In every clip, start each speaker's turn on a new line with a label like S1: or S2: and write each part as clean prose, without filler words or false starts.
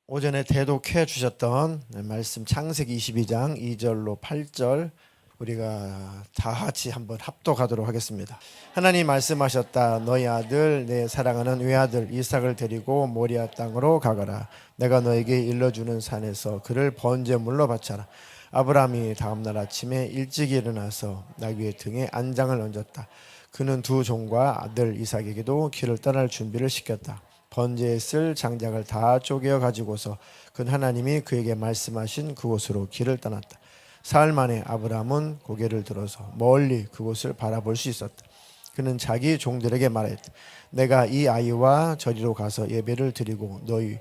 S1: 오전에 대독해 주셨던 말씀 창세기 22장 2절로 8절 우리가 다 같이 한번 합독하도록 하겠습니다. 하나님 말씀하셨다. 너희 아들 내 사랑하는 외아들 이삭을 데리고 모리아 땅으로 가거라. 내가 너에게 일러주는 산에서 그를 번제물로 바쳐라. 아브라함이 다음날 아침에 일찍 일어나서 나귀의 등에 안장을 얹었다. 그는 두 종과 아들 이삭에게도 길을 떠날 준비를 시켰다. 번제에 쓸 장작을 다 쪼개어 가지고서 그는 하나님이 그에게 말씀하신 그곳으로 길을 떠났다. 사흘 만에 아브라함은 고개를 들어서 멀리 그곳을 바라볼 수 있었다. 그는 자기 종들에게 말했다. 내가 이 아이와 저리로 가서 예배를 드리고 너희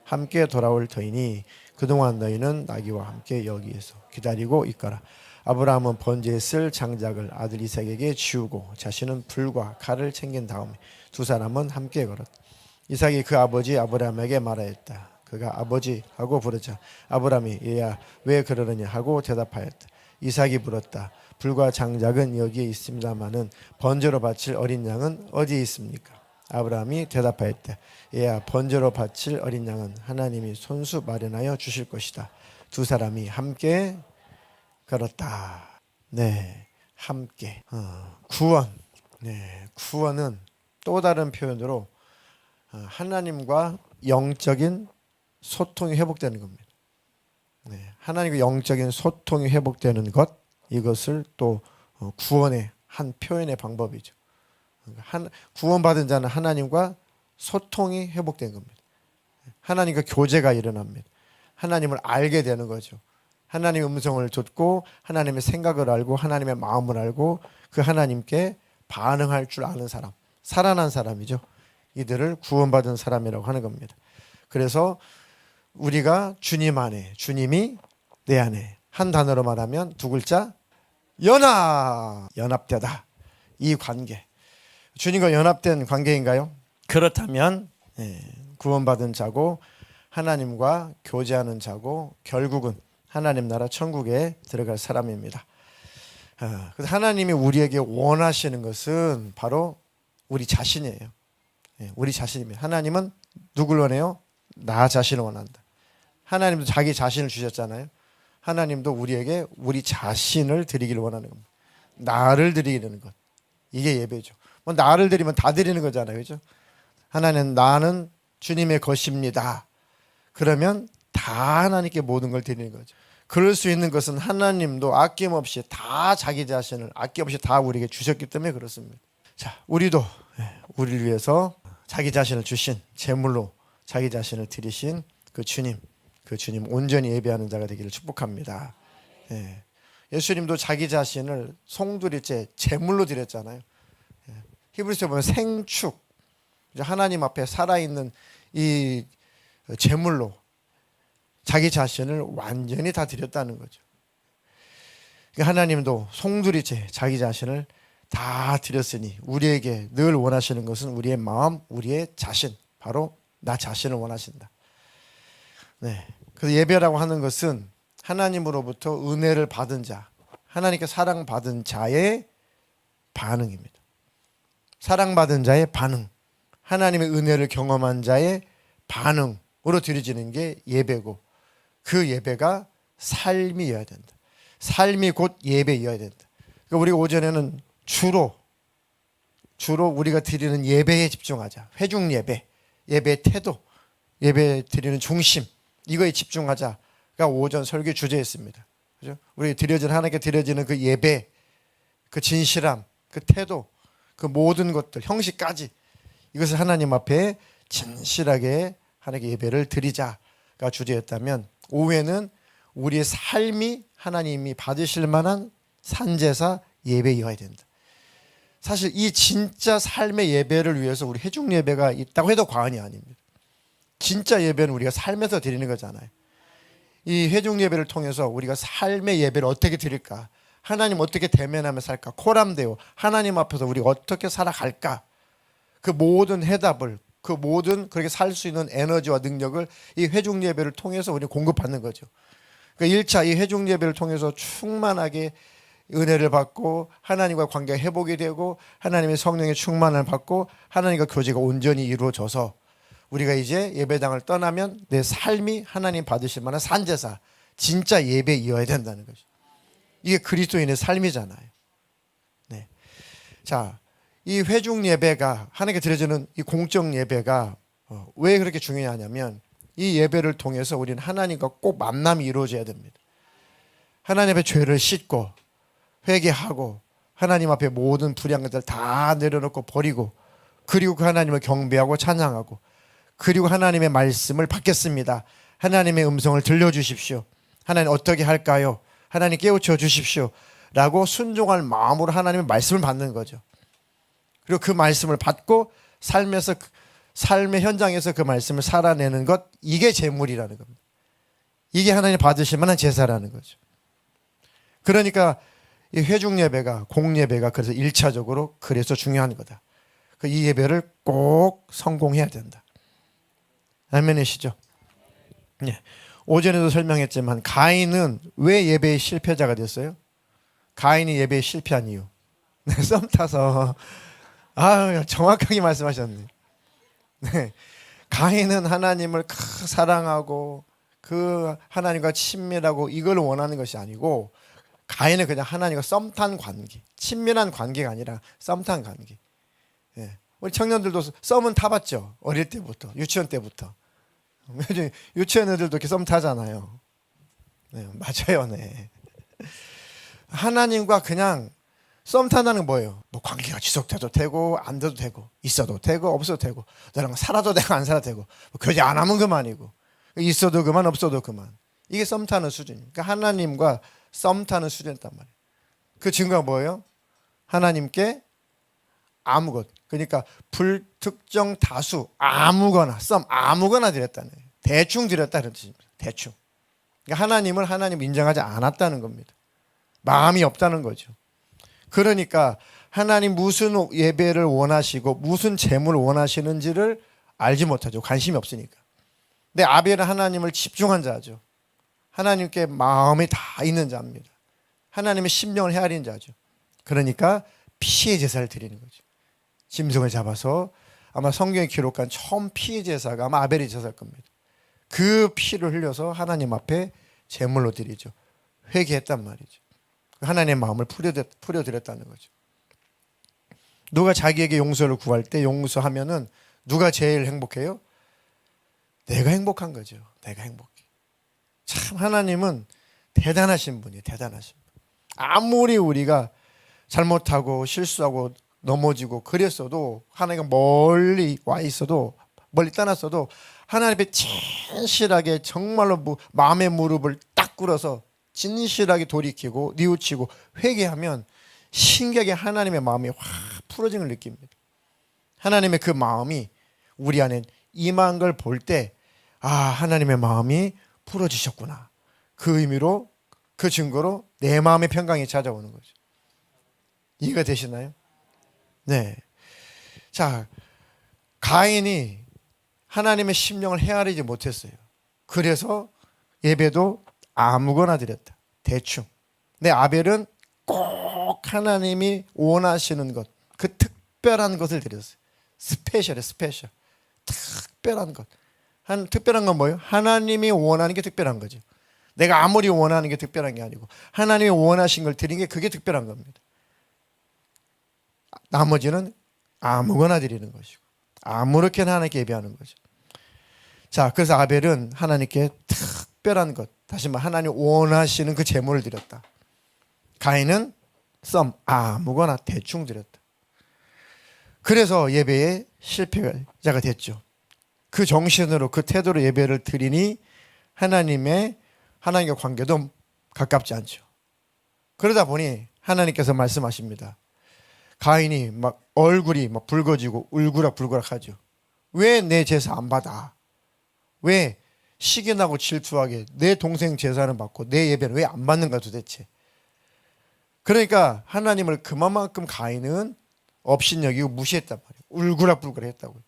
S1: 함께 돌아올 터이니 그동안 너희는 나귀와 함께 여기에서 기다리고 있거라. 아브라함은 번제에 쓸 장작을 아들 이삭에게 지우고 자신은 불과 칼을 챙긴 다음에 두 사람은 함께 걸었다. 이삭이 그 아버지 아브라함에게 말하였다. 그가 아버지 하고 부르자 아브라함이 얘야 왜 그러느냐 하고 대답하였다. 이삭이 물었다. 불과 장작은 여기에 있습니다마는 번제로 바칠 어린 양은 어디에 있습니까? 아브라함이 대답하였다. 얘야 번제로 바칠 어린 양은 하나님이 손수 마련하여 주실 것이다. 두 사람이 함께 걸었다. 네, 함께 구원. 네, 구원은 또 다른 표현으로 하나님과 영적인 소통이 회복되는 겁니다. 네, 하나님과 영적인 소통이 회복되는 것, 이것을 또 구원의 한 표현의 방법이죠. 구원받은 자는 하나님과 소통이 회복된 겁니다. 하나님과 교제가 일어납니다. 하나님을 알게 되는 거죠. 하나님의 음성을 듣고 하나님의 생각을 알고 하나님의 마음을 알고 그 하나님께 반응할 줄 아는 사람, 살아난 사람이죠. 이들을 구원받은 사람이라고 하는 겁니다. 그래서 우리가 주님 안에, 주님이 내 안에, 한 단어로 말하면 두 글자 연합되다. 이 관계, 주님과 연합된 관계인가요? 그렇다면 구원받은 자고 하나님과 교제하는 자고 결국은 하나님 나라 천국에 들어갈 사람입니다. 그래서 하나님이 우리에게 원하시는 것은 바로 우리 자신이에요. 우리 자신입니다. 하나님은 누굴 원해요? 나 자신을 원한다. 하나님도 자기 자신을 주셨잖아요. 하나님도 우리에게 우리 자신을 드리기를 원하는 겁니다. 나를 드리는 것. 이게 예배죠. 뭐 나를 드리면 다 드리는 거잖아요. 그죠? 하나님 나는 주님의 것입니다. 그러면 다 하나님께 모든 걸 드리는 거죠. 그럴 수 있는 것은 하나님도 아낌없이 다 자기 자신을 아낌없이 다 우리에게 주셨기 때문에 그렇습니다. 자, 우리도 우리를 위해서 자기 자신을 주신 제물로 자기 자신을 드리신 그 주님 온전히 예배하는 자가 되기를 축복합니다. 예수님도 자기 자신을 송두리째 제물로 드렸잖아요. 히브리서에 보면 생축, 하나님 앞에 살아있는 이 제물로 자기 자신을 완전히 다 드렸다는 거죠. 하나님도 송두리째 자기 자신을 다 드렸으니 우리에게 늘 원하시는 것은 우리의 마음, 우리의 자신, 바로 나 자신을 원하신다. 네. 그래서 예배라고 하는 것은 하나님으로부터 은혜를 받은 자, 하나님께 사랑받은 자의 반응입니다. 사랑받은 자의 반응, 하나님의 은혜를 경험한 자의 반응으로 드려지는 게 예배고, 그 예배가 삶이어야 된다. 삶이 곧 예배여야 된다. 그러니까 우리가 오전에는 주로 우리가 드리는 예배에 집중하자. 회중 예배, 예배 태도, 예배 드리는 중심, 이거에 집중하자가 오전 설교 주제였습니다. 그죠? 우리 하나님께 드려지는 그 예배, 그 진실함, 그 태도, 그 모든 것들, 형식까지 이것을 하나님 앞에 진실하게 하나님께 예배를 드리자가 주제였다면, 오후에는 우리의 삶이 하나님이 받으실 만한 산제사 예배여야 된다. 사실 이 진짜 삶의 예배를 위해서 우리 회중 예배가 있다고 해도 과언이 아닙니다. 진짜 예배는 우리가 삶에서 드리는 거잖아요. 이 회중 예배를 통해서 우리가 삶의 예배를 어떻게 드릴까? 하나님 어떻게 대면하며 살까? 코람데오, 하나님 앞에서 우리가 어떻게 살아갈까? 그 모든 해답을, 그 모든 그렇게 살 수 있는 에너지와 능력을 이 회중 예배를 통해서 우리 공급받는 거죠. 그러니까 1차 이 회중 예배를 통해서 충만하게 은혜를 받고 하나님과 관계가 회복이 되고 하나님의 성령의 충만을 받고 하나님과 교제가 온전히 이루어져서 우리가 이제 예배당을 떠나면 내 삶이 하나님 받으실 만한 산제사, 진짜 예배에 이어야 된다는 거죠. 이게 그리스도인의 삶이잖아요. 네. 자, 이 회중 예배가 하나님께 드려지는 이 공적 예배가 왜 그렇게 중요하냐면 이 예배를 통해서 우리는 하나님과 꼭 만남이 이루어져야 됩니다. 하나님 앞에 죄를 씻고 회개하고 하나님 앞에 모든 불의한 것들 다 내려놓고 버리고 그리고 그 하나님을 경배하고 찬양하고 그리고 하나님의 말씀을 받겠습니다. 하나님의 음성을 들려주십시오. 하나님 어떻게 할까요? 하나님 깨우쳐 주십시오. 라고 순종할 마음으로 하나님의 말씀을 받는 거죠. 그리고 그 말씀을 받고 삶의 현장에서 그 말씀을 살아내는 것, 이게 제물이라는 겁니다. 이게 하나님 받으실 만한 제사라는 거죠. 그러니까 이 회중 예배가, 공예배가 그래서 1차적으로 그래서 중요한 거다. 이 예배를 꼭 성공해야 된다. 아멘이시죠? 네. 오전에도 설명했지만 가인은 왜 예배의 실패자가 됐어요? 가인이 예배에 실패한 이유. 썸 타서. 정확하게 말씀하셨네. 네. 가인은 하나님을 사랑하고 그 하나님과 친밀하고 이걸 원하는 것이 아니고 가인은 그냥 하나님과 썸 탄 관계, 친밀한 관계가 아니라 썸 탄 관계. 네. 우리 청년들도 썸은 타봤죠. 어릴 때부터, 유치원 때부터. 유치원 애들도 이렇게 썸 타잖아요. 네, 맞아요. 네. 하나님과 그냥 썸 탄다는 건 뭐예요? 뭐 관계가 지속돼도 되고 안 돼도 되고 있어도 되고 없어도 되고 너랑 살아도 되고 안 살아도 되고 뭐 교제 안 하면 그만이고 있어도 그만 없어도 그만. 이게 썸 타는 수준이에요. 그러니까 하나님과 썸 타는 수준이었단 말이에요. 그 증거가 뭐예요? 하나님께 아무것, 그러니까 불특정 다수 아무거나 썸 아무거나 드렸다는 거예요. 대충 드렸다는 뜻입니다. 대충. 그러니까 하나님을 하나님 인정하지 않았다는 겁니다. 마음이 없다는 거죠. 그러니까 하나님 무슨 예배를 원하시고 무슨 제물을 원하시는지를 알지 못하죠. 관심이 없으니까. 근데 아벨은 하나님을 집중한 자죠. 하나님께 마음이 다 있는 자입니다. 하나님의 심령을 헤아린 자죠. 그러니까 피의 제사를 드리는 거죠. 짐승을 잡아서 아마 성경에 기록한 처음 피의 제사가 아마 아벨의 제사일 겁니다. 그 피를 흘려서 하나님 앞에 제물로 드리죠. 회개했단 말이죠. 하나님의 마음을 풀어드렸다는 거죠. 누가 자기에게 용서를 구할 때 용서하면은 누가 제일 행복해요? 내가 행복한 거죠. 내가 행복해. 참 하나님은 대단하신 분이에요. 대단하신 분. 아무리 우리가 잘못하고 실수하고 넘어지고 그랬어도 하나님과 멀리 와 있어도 멀리 떠났어도 하나님 앞에 진실하게 정말로 마음의 무릎을 딱 꿇어서 진실하게 돌이키고 뉘우치고 회개하면 신기하게 하나님의 마음이 확 풀어진 걸 느낍니다. 하나님의 그 마음이 우리 안에 임한 걸 볼 때 하나님의 마음이 풀어지셨구나. 그 의미로 그 증거로 내 마음의 평강이 찾아오는 거죠. 이해가 되시나요? 네. 자, 가인이 하나님의 심령을 헤아리지 못했어요. 그래서 예배도 아무거나 드렸다. 대충. 근데 아벨은 꼭 하나님이 원하시는 것, 그 특별한 것을 드렸어요. 스페셜해, 스페셜. 특별한 것. 특별한 건 뭐예요? 하나님이 원하는 게 특별한 거죠. 내가 아무리 원하는 게 특별한 게 아니고 하나님이 원하신 걸 드린 게 그게 특별한 겁니다. 나머지는 아무거나 드리는 것이고 아무렇게나 하나님께 예배하는 거죠. 자, 그래서 아벨은 하나님께 특별한 것, 다시 말해 하나님 원하시는 그 제물을 드렸다. 가인은 아무거나 대충 드렸다. 그래서 예배의 실패자가 됐죠. 그 정신으로 그 태도로 예배를 드리니 하나님과 관계도 가깝지 않죠. 그러다 보니 하나님께서 말씀하십니다. 가인이 막 얼굴이 막 붉어지고 울그락불그락 하죠. 왜 내 제사 안 받아? 왜 시기나고 질투하게 내 동생 제사는 받고 내 예배는 왜 안 받는가 도대체? 그러니까 하나님을 그만큼 가인은 업신여기고 무시했단 말이에요. 울그락불그락 했다고요.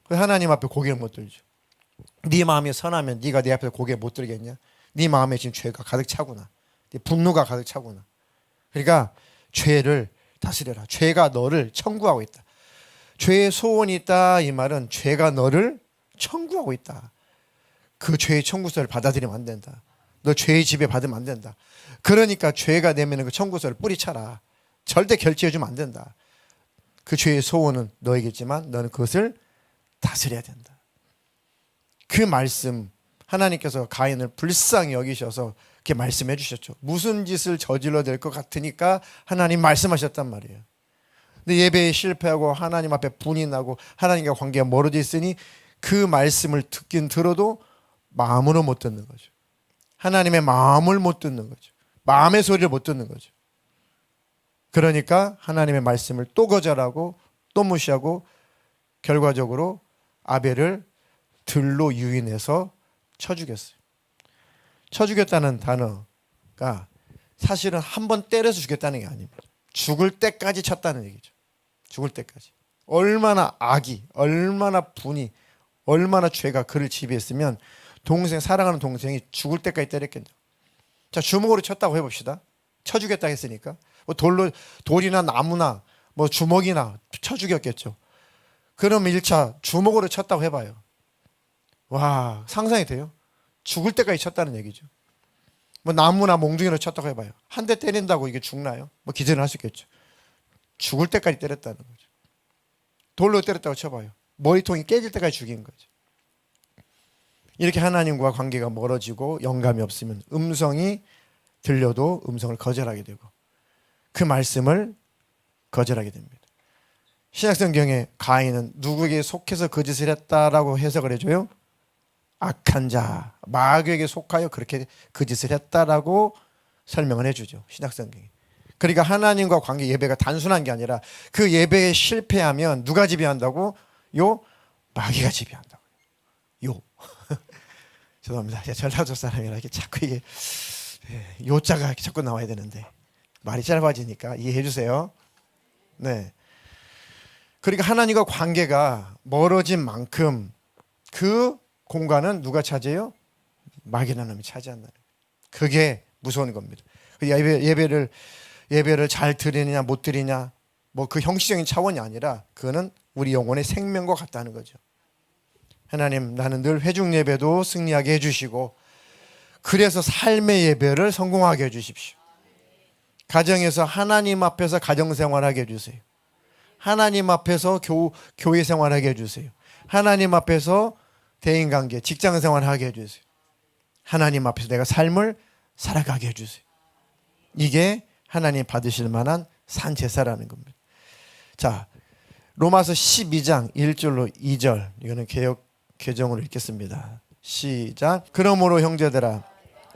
S1: 하나님 앞에 고개를 못 들죠. 네 마음이 선하면 네가 내 앞에서 고개 못 들겠냐? 네 마음에 지금 죄가 가득 차구나. 네 분노가 가득 차구나. 그러니까 죄를 다스려라. 죄가 너를 청구하고 있다. 죄의 소원이 있다 이 말은 죄가 너를 청구하고 있다. 그 죄의 청구서를 받아들이면 안 된다. 너 죄의 지배 받으면 안 된다. 그러니까 죄가 내면 그 청구서를 뿌리쳐라. 절대 결제해주면 안 된다. 그 죄의 소원은 너에게지만 너는 그것을 다스려야 된다. 그 말씀 하나님께서 가인을 불쌍히 여기셔서 그렇게 말씀해 주셨죠. 무슨 짓을 저질러 될 것 같으니까 하나님 말씀하셨단 말이에요. 근데 예배에 실패하고 하나님 앞에 분이 나고 하나님과 관계가 멀어져 있으니 그 말씀을 듣긴 들어도 마음으로 못 듣는 거죠. 하나님의 마음을 못 듣는 거죠. 마음의 소리를 못 듣는 거죠. 그러니까 하나님의 말씀을 또 거절하고 또 무시하고 결과적으로 아벨을 들로 유인해서 쳐 죽였어요. 쳐 죽였다는 단어가 사실은 한 번 때려서 죽였다는 게 아닙니다. 죽을 때까지 쳤다는 얘기죠. 죽을 때까지. 얼마나 악이, 얼마나 분이, 얼마나 죄가 그를 지배했으면 사랑하는 동생이 죽을 때까지 때렸겠냐. 자, 주먹으로 쳤다고 해봅시다. 쳐 죽였다 했으니까 뭐 돌이나 나무나 뭐 주먹이나 쳐 죽였겠죠. 그럼 1차 주먹으로 쳤다고 해봐요. 와, 상상이 돼요? 죽을 때까지 쳤다는 얘기죠. 뭐 나무나 몽둥이로 쳤다고 해봐요. 한 대 때린다고 이게 죽나요? 뭐 기절은 할 수 있겠죠. 죽을 때까지 때렸다는 거죠. 돌로 때렸다고 쳐봐요. 머리통이 깨질 때까지 죽인 거죠. 이렇게 하나님과 관계가 멀어지고 영감이 없으면 음성이 들려도 음성을 거절하게 되고 그 말씀을 거절하게 됩니다. 신약성경에 가인은 누구에게 속해서 그 짓을 했다라고 해석을 해줘요? 악한 자, 마귀에게 속하여 그렇게 그 짓을 했다라고 설명을 해주죠. 신약성경이. 그러니까 하나님과 관계 예배가 단순한 게 아니라 그 예배에 실패하면 누가 지배한다고? 마귀가 지배한다고요. 죄송합니다. 전라도 사람이라 이렇게 자꾸 이게 요자가 자꾸 나와야 되는데 말이 짧아지니까 이해해 주세요. 네. 그러니까 하나님과 관계가 멀어진 만큼 그 공간은 누가 차지해요? 마귀라는 놈이 차지한다는 거예요. 그게 무서운 겁니다. 예배를 잘 드리느냐 못 드리냐 뭐 그 형식적인 차원이 아니라 그거는 우리 영혼의 생명과 같다는 거죠. 하나님, 나는 늘 회중 예배도 승리하게 해주시고 그래서 삶의 예배를 성공하게 해주십시오. 가정에서 하나님 앞에서 가정생활하게 해주세요. 하나님 앞에서 교회 생활하게 해주세요. 하나님 앞에서 대인관계, 직장생활하게 해주세요. 하나님 앞에서 내가 삶을 살아가게 해주세요. 이게 하나님 받으실 만한 산제사라는 겁니다. 자, 로마서 12장 1절로 2절 이거는 개정으로 읽겠습니다. 시작. 그러므로 형제들아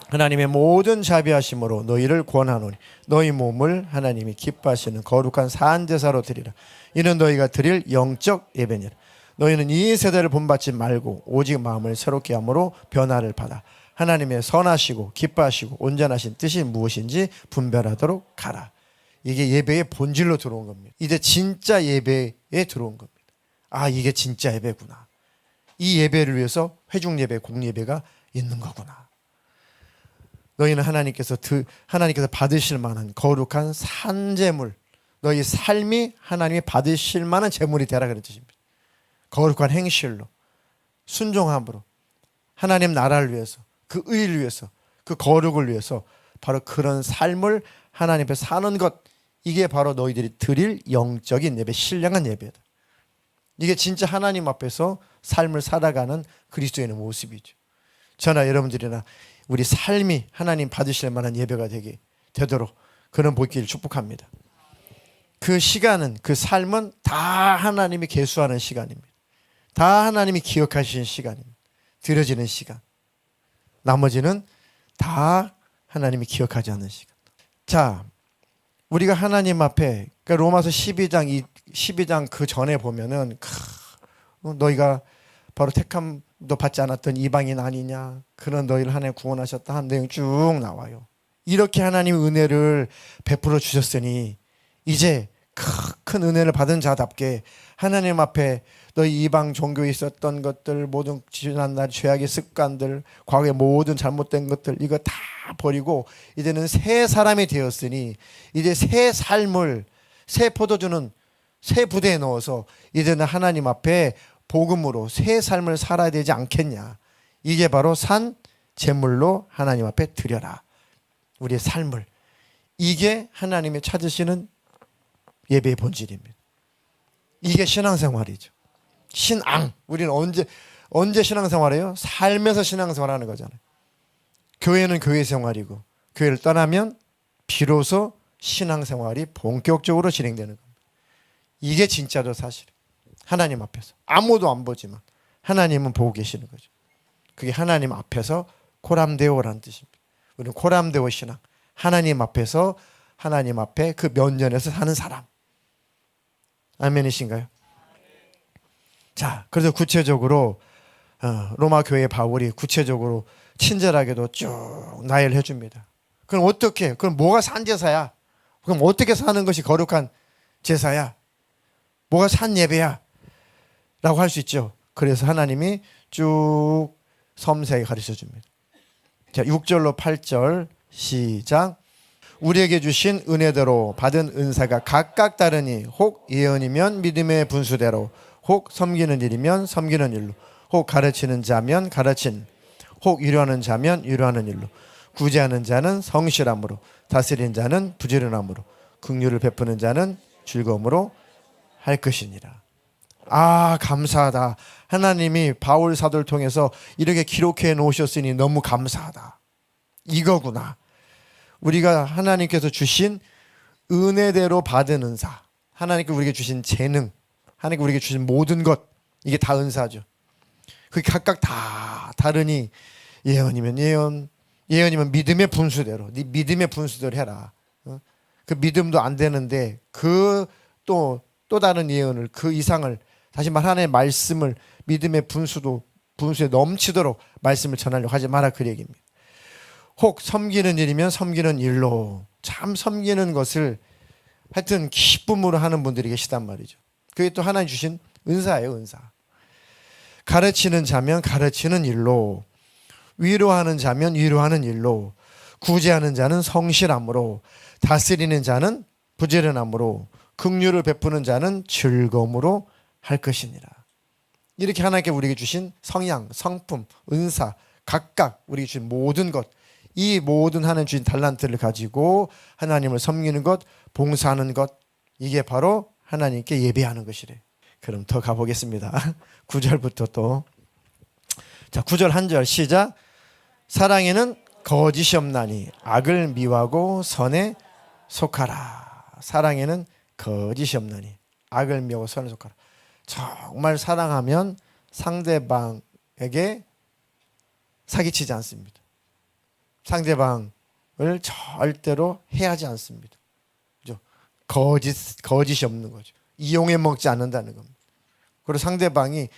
S1: 하나님의 모든 자비하심으로 너희를 권하노니 너희 몸을 하나님이 기뻐하시는 거룩한 산제사로 드리라. 이는 너희가 드릴 영적 예배니라. 너희는 이 세대를 본받지 말고 오직 마음을 새롭게 함으로 변화를 받아 하나님의 선하시고 기뻐하시고 온전하신 뜻이 무엇인지 분별하도록 가라. 이게 예배의 본질로 들어온 겁니다. 이제 진짜 예배에 들어온 겁니다. 아, 이게 진짜 예배구나. 이 예배를 위해서 회중 예배, 공예배가 있는 거구나. 너희는 하나님께서 받으실 만한 거룩한 산제물, 너희 삶이 하나님이 받으실 만한 제물이 되라 그런 뜻입니다. 거룩한 행실로, 순종함으로, 하나님 나라를 위해서, 그 의를 위해서, 그 거룩을 위해서 바로 그런 삶을 하나님 앞에 사는 것, 이게 바로 너희들이 드릴 영적인 예배, 신령한 예배다. 이게 진짜 하나님 앞에서 삶을 살아가는 그리스도인의 모습이죠. 저나 여러분들이나 우리 삶이 하나님 받으실 만한 예배가 되도록 그런 복기를 축복합니다. 그 시간은, 그 삶은 다 하나님이 계수하는 시간입니다. 다 하나님이 기억하시는 시간입니다. 드려지는 시간. 나머지는 다 하나님이 기억하지 않는 시간. 자, 우리가 하나님 앞에, 그러니까 로마서 12장 그 전에 보면은 너희가 바로 택함도 받지 않았던 이방인 아니냐, 그런 너희를 하나님 구원하셨다 한 내용 쭉 나와요. 이렇게 하나님 은혜를 베풀어 주셨으니 이제 큰 은혜를 받은 자답게 하나님 앞에 너희 이방 종교에 있었던 것들, 모든 지난날 죄악의 습관들, 과거의 모든 잘못된 것들, 이거 다 버리고 이제는 새 사람이 되었으니 이제 새 삶을, 새 포도주는 새 부대에 넣어서 이제는 하나님 앞에 복음으로 새 삶을 살아야 되지 않겠냐. 이게 바로 산 제물로 하나님 앞에 드려라. 우리의 삶을. 이게 하나님이 찾으시는 예배의 본질입니다. 이게 신앙생활이죠. 신앙. 우리는 언제 신앙생활해요? 삶에서 신앙생활하는 거잖아요. 교회는 교회 생활이고 교회를 떠나면 비로소 신앙생활이 본격적으로 진행되는 겁니다. 이게 진짜죠, 사실. 하나님 앞에서. 아무도 안 보지만 하나님은 보고 계시는 거죠. 그게 하나님 앞에서 코람데오라는 뜻입니다. 우리는 코람데오 신앙. 하나님 앞에서 하나님 앞에 그 면전에서 사는 사람. 아멘이신가요? 자, 그래서 구체적으로 로마 교회 바울이 구체적으로 친절하게도 쭉 나열을 해줍니다. 그럼 어떻게? 그럼 뭐가 산 제사야? 그럼 어떻게 사는 것이 거룩한 제사야? 뭐가 산 예배야? 라고 할 수 있죠. 그래서 하나님이 쭉 섬세하게 가르쳐 줍니다. 자, 6절로 8절 시작. 우리에게 주신 은혜대로 받은 은사가 각각 다르니 혹 예언이면 믿음의 분수대로, 혹 섬기는 일이면 섬기는 일로, 혹 가르치는 자면 가르친, 혹 위로하는 자면 위로하는 일로, 구제하는 자는 성실함으로, 다스리는 자는 부지런함으로, 긍휼을 베푸는 자는 즐거움으로 할 것이니라. 아, 감사하다. 하나님이 바울 사도를 통해서 이렇게 기록해 놓으셨으니 너무 감사하다. 이거구나. 우리가 하나님께서 주신 은혜대로 받은 은사, 하나님께 우리에게 주신 재능, 하나님께 우리에게 주신 모든 것, 이게 다 은사죠. 그게 각각 다 다르니 예언이면 예언, 예언이면 믿음의 분수대로, 네 믿음의 분수대로 해라. 그 믿음도 안 되는데 그 또 다른 예언을, 그 이상을, 다시 말 하나님의 말씀을 믿음의 분수에 넘치도록 말씀을 전하려고 하지 마라, 그 얘기입니다. 혹 섬기는 일이면 섬기는 일로, 참 섬기는 것을 하여튼 기쁨으로 하는 분들이 계시단 말이죠. 그게 또 하나님 주신 은사예요, 은사. 가르치는 자면 가르치는 일로, 위로하는 자면 위로하는 일로, 구제하는 자는 성실함으로, 다스리는 자는 부지런함으로, 긍휼을 베푸는 자는 즐거움으로 할 것이니라. 이렇게 하나님께 우리에게 주신 성향, 성품, 은사, 각각 우리에게 주신 모든 것, 이 모든 하나님 주신 달란트를 가지고 하나님을 섬기는 것, 봉사하는 것, 이게 바로 하나님께 예배하는 것이래. 그럼 더 가보겠습니다. 9절부터 또. 자, 9절 한 절 시작. 사랑에는 거짓이 없나니 악을 미워하고 선에 속하라. 사랑에는 거짓이 없나니 악을 미워하고 선에 속하라. 정말 사랑하면 상대방에게 사기치지 않습니다. 상대방을 절대로 해하지 않습니다. 그죠? 거짓이 없는 거죠. 이용해 먹지 않는다는 겁니다. 그리고 상대방이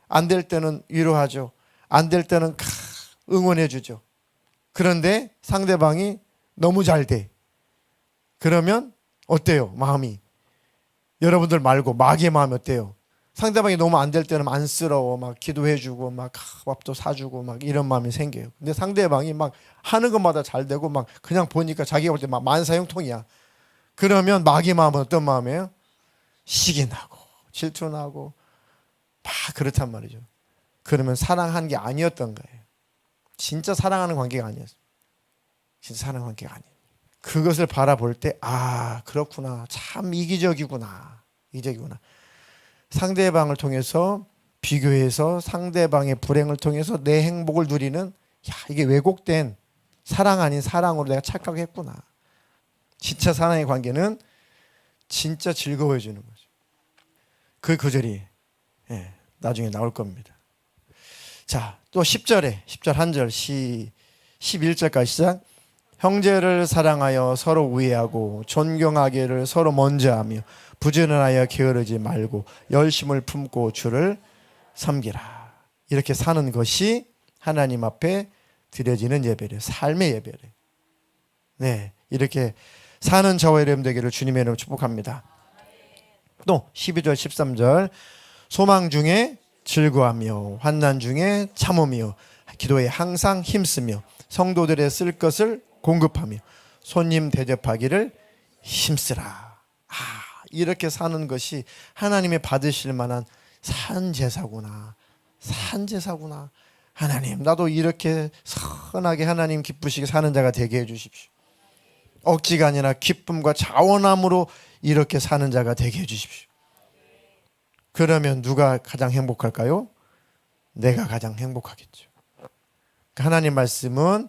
S1: 안 될 때는 위로하죠. 안 될 때는 응원해 주죠. 그런데 상대방이 너무 잘 돼. 그러면 어때요? 마음이. 여러분들 말고 마귀의 마음이 어때요? 상대방이 너무 안 될 때는 안쓰러워, 막 기도해 주고 막 밥도 사주고 막 이런 마음이 생겨요. 근데 상대방이 막 하는 것마다 잘 되고 막 그냥 보니까 자기가 볼 때 막 만사형통이야. 그러면 마귀의 마음은 어떤 마음이에요? 시기 나고 질투 나고 막 그렇단 말이죠. 그러면 사랑한 게 아니었던 거예요. 진짜 사랑하는 관계가 아니었어요. 진짜 사랑하는 관계가 아니에요. 그것을 바라볼 때 아, 그렇구나. 참 이기적이구나. 상대방을 통해서 비교해서 상대방의 불행을 통해서 내 행복을 누리는, 야, 이게 왜곡된 사랑 아닌 사랑으로 내가 착각했구나. 진짜 사랑의 관계는 진짜 즐거워해주는 거죠. 그 구절이 나중에 나올 겁니다. 자, 또 10절 한 절 11절까지 시작. 형제를 사랑하여 서로 우애하고 존경하기를 서로 먼저 하며 부지런하여 게으르지 말고 열심을 품고 주를 섬기라. 이렇게 사는 것이 하나님 앞에 드려지는 예배래. 삶의 예배래. 네, 이렇게 사는 저와 여러분 되기를 주님의 이름으로 축복합니다. 또 12절 13절 소망 중에 즐거워하며 환난 중에 참으며 기도에 항상 힘쓰며 성도들의 쓸 것을 공급하며 손님 대접하기를 힘쓰라. 아, 이렇게 사는 것이 하나님이 받으실 만한 산제사구나. 산제사구나. 하나님, 나도 이렇게 선하게 하나님 기쁘시게 사는 자가 되게 해주십시오. 억지가 아니라 기쁨과 자원함으로 이렇게 사는 자가 되게 해주십시오. 그러면 누가 가장 행복할까요? 내가 가장 행복하겠죠. 하나님 말씀은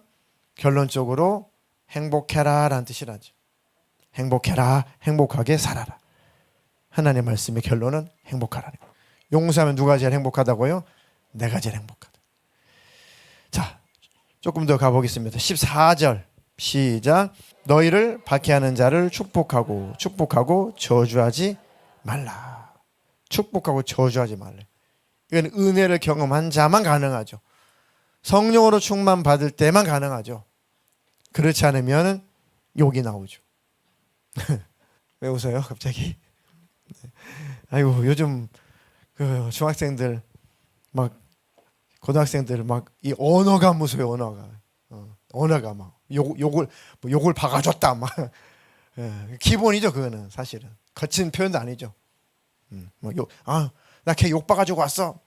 S1: 결론적으로 행복해라 라는 뜻이라죠. 행복해라, 행복하게 살아라. 하나님 말씀의 결론은 행복하라는 거예요. 용서하면 누가 제일 행복하다고요? 내가 제일 행복하다. 자, 조금 더 가보겠습니다. 14절 시작. 너희를 박해하는 자를 축복하고 저주하지 말라. 축복하고 저주하지 말라. 이건 은혜를 경험한 자만 가능하죠. 성령으로 충만 받을 때만 가능하죠. 그렇지 않으면 욕이 나오죠. 왜 웃어요 갑자기? 아이고, 요즘 그 중학생들 막 고등학생들 막 이 언어가 무서워요. 언어가 막 욕을 박아줬다 막. 기본이죠. 그거는 사실은 거친 표현도 아니죠. 나 걔 욕 박아주고 왔어.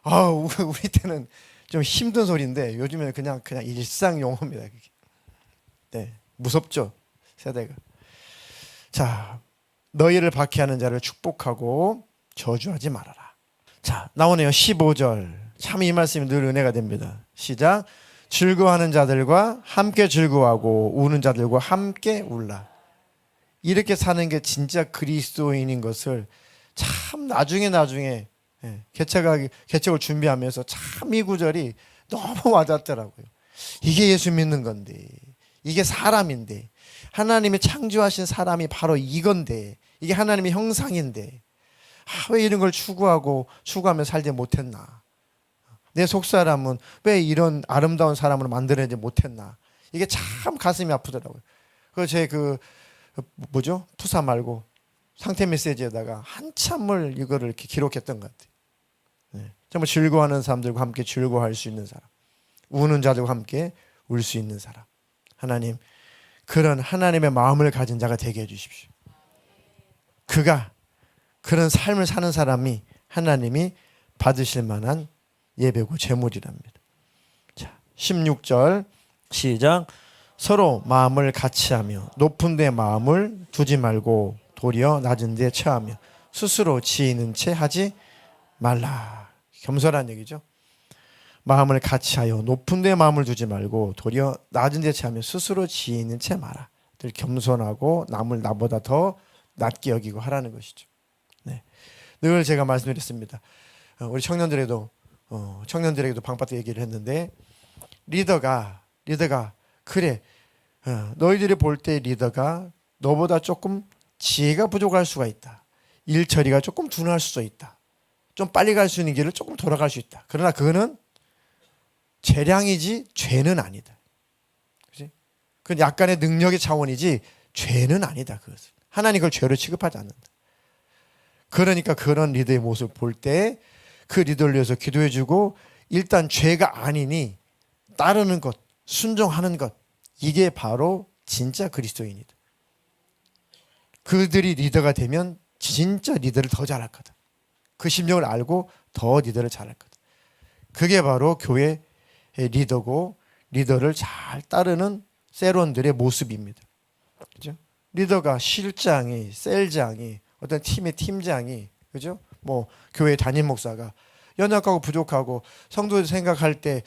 S1: 우리 때는 좀 힘든 소리인데 요즘에는 그냥 일상 용어입니다. 네, 무섭죠 세대가. 자, 너희를 박해하는 자를 축복하고 저주하지 말아라. 자, 나오네요. 15절. 참 이 말씀이 늘 은혜가 됩니다. 시작. 즐거워하는 자들과 함께 즐거워하고 우는 자들과 함께 울라. 이렇게 사는 게 진짜 그리스도인인 것을 참 나중에 개척을 준비하면서 참 이 구절이 너무 와닿더라고요. 이게 예수 믿는 건데, 이게 사람인데, 하나님이 창조하신 사람이 바로 이건데, 이게 하나님의 형상인데, 왜 이런 걸 추구하며 살지 못했나? 내 속사람은 왜 이런 아름다운 사람으로 만들어내지 못했나? 이게 참 가슴이 아프더라고요. 제 푸사 말고 상태 메시지에다가 한참을 이거를 이렇게 기록했던 것 같아요. 네. 정말 즐거워하는 사람들과 함께 즐거워할 수 있는 사람, 우는 자들과 함께 울 수 있는 사람. 하나님, 그런 하나님의 마음을 가진 자가 되게 해주십시오. 그런 삶을 사는 사람이 하나님이 받으실 만한 예배고 제물이랍니다. 자, 16절 시작. 서로 마음을 같이하며 높은 데 마음을 두지 말고 도리어 낮은 데 처하며 스스로 지혜있는 채 하지 말라. 겸손한 얘기죠. 마음을 같이하여 높은 데 마음을 두지 말고 도리어 낮은 데 처하며 스스로 지혜있는 채 마라. 늘 겸손하고 남을 나보다 더 낮게 여기고 하라는 것이죠. 네. 늘 제가 말씀드렸습니다. 우리 청년들에게도 방파트 얘기를 했는데, 리더가 그래, 너희들이 볼 때 리더가 너보다 조금 지혜가 부족할 수가 있다. 일 처리가 조금 둔할 수도 있다. 좀 빨리 갈 수 있는 길을 조금 돌아갈 수 있다. 그러나 그거는 재량이지 죄는 아니다. 그렇지? 그건 약간의 능력의 차원이지 죄는 아니다. 그것은 하나님 그걸 죄로 취급하지 않는다. 그러니까 그런 리더의 모습을 볼 때 그 리더를 위해서 기도해주고, 일단 죄가 아니니 따르는 것, 순종하는 것, 이게 바로 진짜 그리스도인이다. 그들이 리더가 되면 진짜 리더를 더 잘할 거다. 그 심정을 알고 더 리더를 잘할 거다. 그게 바로 교회의 리더고, 리더를 잘 따르는 세론들의 모습입니다. 그죠? 리더가 실장이, 셀장이, 어떤 팀의 팀장이, 그죠? 교회 담임 목사가 연약하고 부족하고 성도들 생각할 때,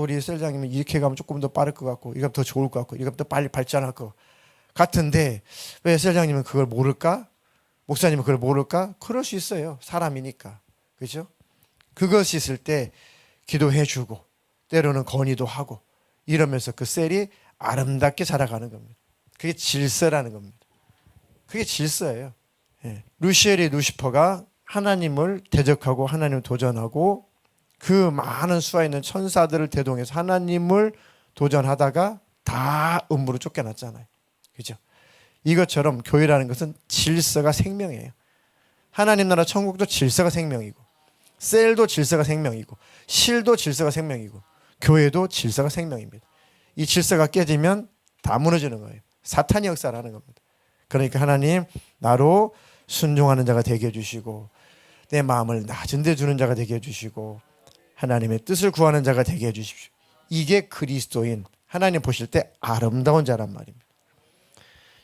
S1: 우리 셀장님은 이렇게 가면 조금 더 빠를 것 같고, 이거 더 좋을 것 같고, 이거 더 빨리 발전할 것 같은데, 왜 셀장님은 그걸 모를까? 목사님은 그걸 모를까? 그럴 수 있어요. 사람이니까. 그죠? 그것이 있을 때 기도해주고, 때로는 건의도 하고, 이러면서 그 셀이 아름답게 자라가는 겁니다. 그게 질서라는 겁니다. 그게 질서예요. 예. 루시퍼가 하나님을 대적하고 하나님을 도전하고 그 많은 수와 있는 천사들을 대동해서 하나님을 도전하다가 다 음부로 쫓겨났잖아요. 그죠? 이것처럼 교회라는 것은 질서가 생명이에요. 하나님 나라 천국도 질서가 생명이고, 셀도 질서가 생명이고, 실도 질서가 생명이고, 교회도 질서가 생명입니다. 이 질서가 깨지면 다 무너지는 거예요. 사탄이 역사를 하는 겁니다. 그러니까 하나님 나로 순종하는 자가 되게 해주시고 내 마음을 낮은 데 주는 자가 되게 해주시고 하나님의 뜻을 구하는 자가 되게 해주십시오. 이게 그리스도인 하나님 보실 때 아름다운 자란 말입니다.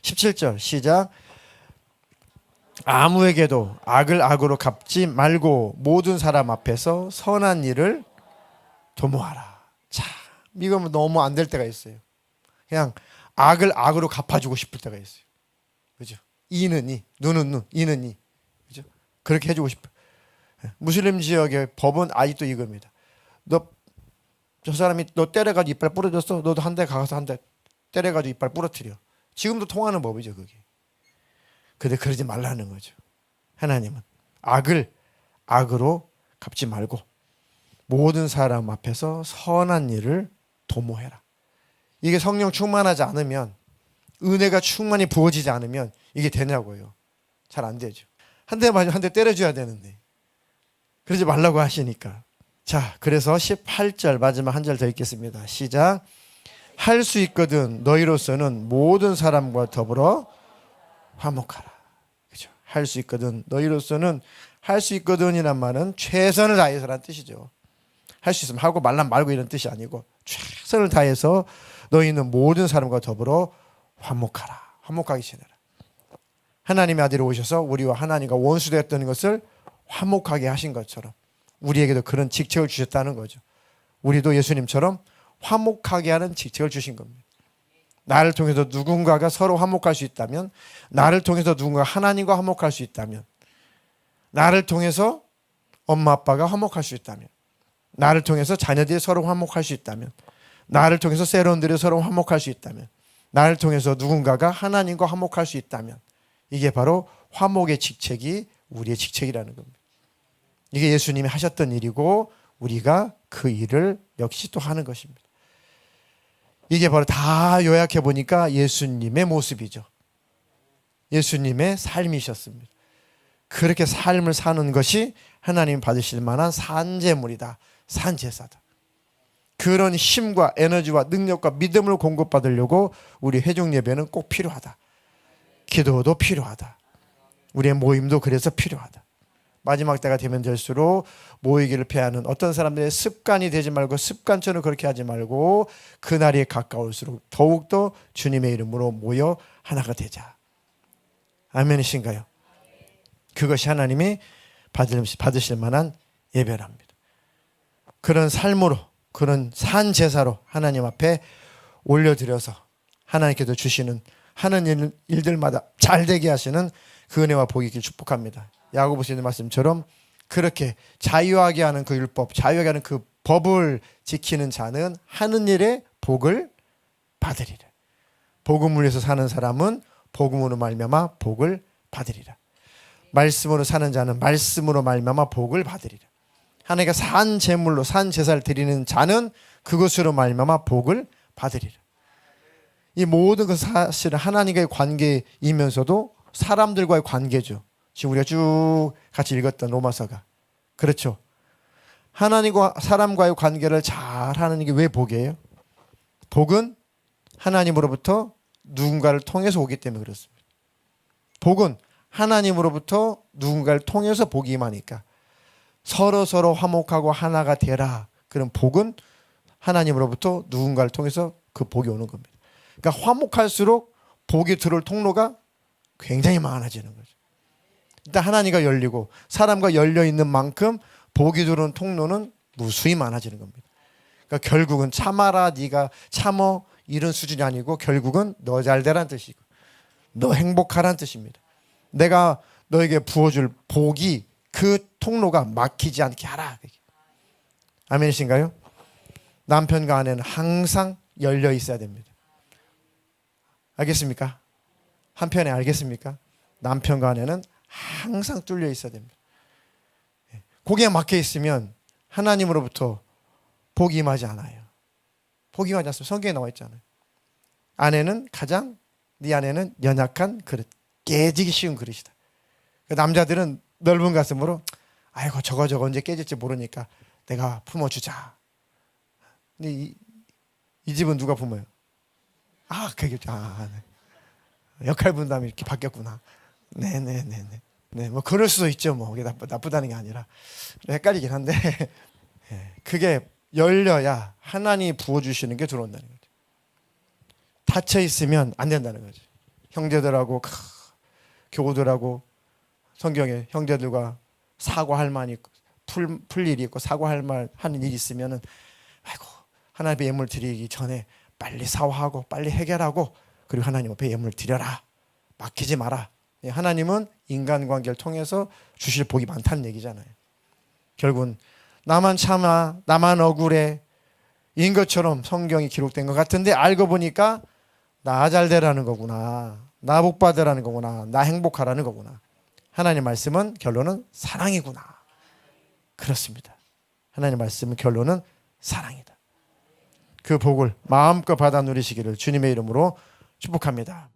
S1: 17절 시작. 아무에게도 악을 악으로 갚지 말고 모든 사람 앞에서 선한 일을 도모하라. 자, 이거 너무 안 될 때가 있어요. 그냥 악을 악으로 갚아주고 싶을 때가 있어요. 그죠? 이는 이, 눈은 눈, 이는 이. 그죠? 그렇게 해주고 싶어요. 무슬림 지역의 법은 아직도 이겁니다. 저 사람이 너 때려가지고 이빨 부러졌어. 너도 한 대 가서 한 대 때려가지고 이빨 부러뜨려. 지금도 통하는 법이죠, 그게. 근데 그러지 말라는 거죠. 하나님은 악을 악으로 갚지 말고 모든 사람 앞에서 선한 일을 도모해라. 이게 성령 충만하지 않으면, 은혜가 충만히 부어지지 않으면 이게 되냐고요. 잘 안 되죠. 한 대 맞으면 한 대 때려줘야 되는데 그러지 말라고 하시니까. 자, 그래서 18절 마지막 한 절 더 읽겠습니다. 시작. 할 수 있거든 너희로서는 모든 사람과 더불어 화목하라. 그죠? 할 수 있거든 너희로서는, 할 수 있거든이란 말은 최선을 다해서라는 뜻이죠. 할 수 있으면 하고 말란 말고 이런 뜻이 아니고 최선을 다해서 너희는 모든 사람과 더불어 화목하라. 화목하게 지내라. 하나님의 아들이 오셔서 우리와 하나님과 원수되었던 것을 화목하게 하신 것처럼 우리에게도 그런 직책을 주셨다는 거죠. 우리도 예수님처럼 화목하게 하는 직책을 주신 겁니다. 나를 통해서 누군가가 서로 화목할 수 있다면, 나를 통해서 누군가 하나님과 화목할 수 있다면, 나를 통해서 엄마 아빠가 화목할 수 있다면, 나를 통해서 자녀들이 서로 화목할 수 있다면, 나를 통해서 세론들이 서로 화목할 수 있다면, 나를 통해서 누군가가 하나님과 화목할 수 있다면, 이게 바로 화목의 직책이 우리의 직책이라는 겁니다. 이게 예수님이 하셨던 일이고 우리가 그 일을 역시 또 하는 것입니다. 이게 바로 다 요약해 보니까 예수님의 모습이죠. 예수님의 삶이셨습니다. 그렇게 삶을 사는 것이 하나님 받으실 만한 산제물이다. 산제사다. 그런 힘과 에너지와 능력과 믿음을 공급받으려고 우리 회중 예배는 꼭 필요하다. 기도도 필요하다. 우리의 모임도 그래서 필요하다. 마지막 때가 되면 될수록 모이기를 피하는 어떤 사람들의 습관이 되지 말고, 습관처럼 그렇게 하지 말고 그날이 가까울수록 더욱더 주님의 이름으로 모여 하나가 되자. 아멘이신가요? 그것이 하나님이 받으실 만한 예배랍니다. 그런 삶으로, 그런 산 제사로 하나님 앞에 올려드려서 하나님께서 주시는 하는 일들마다 잘 되게 하시는 그 은혜와 복이 있길 축복합니다. 야고보서 있는 말씀처럼 그렇게 자유하게 하는 그 율법, 자유하게 하는 그 법을 지키는 자는 하는 일에 복을 받으리라. 복음을 위해서 사는 사람은 복음으로 말미암아 복을 받으리라. 말씀으로 사는 자는 말씀으로 말미암아 복을 받으리라. 하나님께 산 제물로 산 제사를 드리는 자는 그것으로 말미암아 복을 받으리라. 이 모든 것은 사실은 하나님과의 관계이면서도 사람들과의 관계죠. 지금 우리가 쭉 같이 읽었던 로마서가. 그렇죠. 하나님과 사람과의 관계를 잘 하는 게 왜 복이에요? 복은 하나님으로부터 누군가를 통해서 오기 때문에 그렇습니다. 복은 하나님으로부터 누군가를 통해서 복이 임하니까 서로 화목하고 하나가 되라. 그런 복은 하나님으로부터 누군가를 통해서 그 복이 오는 겁니다. 그러니까 화목할수록 복이 들어올 통로가 굉장히 많아지는 거죠. 일단 하나님과 열리고 사람과 열려있는 만큼 복이 들어오는 통로는 무수히 많아지는 겁니다. 그러니까 결국은 참아라, 네가 참어, 이런 수준이 아니고 결국은 너 잘되라는 뜻이고 너 행복하라는 뜻입니다. 내가 너에게 부어줄 복이 그 통로가 막히지 않게 하라. 아멘이신가요? 남편과 아내는 항상 열려 있어야 됩니다. 알겠습니까? 한편에 알겠습니까? 남편과 아내는 항상 뚫려 있어야 됩니다. 고개 막혀 있으면 하나님으로부터 복이 임하지 않아요. 복이 임하지 않습니다. 성경에 나와 있잖아요. 네 아내는 연약한 그릇, 깨지기 쉬운 그릇이다. 남자들은 넓은 가슴으로 아이고 저거 언제 깨질지 모르니까 내가 품어주자. 근데 이 집은 누가 품어요? 그게 네. 역할 분담이 이렇게 바뀌었구나. 네네네네. 네, 뭐 그럴 수도 있죠. 뭐 그게 나쁘다는 게 아니라 헷갈리긴 한데 그게 열려야 하나님이 부어주시는 게 들어온다는 거죠. 닫혀 있으면 안 된다는 거죠. 형제들하고 교우들하고 성경에 형제들과 사과할 만 있고 풀 일이 있고 사과할 만 하는 일이 있으면은 아이고 하나님의 예물 드리기 전에 빨리 사과하고 빨리 해결하고 그리고 하나님 앞에 예물 드려라. 막히지 마라. 하나님은 인간관계를 통해서 주실 복이 많다는 얘기잖아요. 결국은 나만 참아 나만 억울해 인 것처럼 성경이 기록된 것 같은데 알고 보니까 나 잘 되라는 거구나. 나 복 받으라는 거구나. 나 행복하라는 거구나. 하나님 말씀은 결론은 사랑이구나. 그렇습니다. 하나님 말씀은 결론은 사랑이다. 그 복을 마음껏 받아 누리시기를 주님의 이름으로 축복합니다.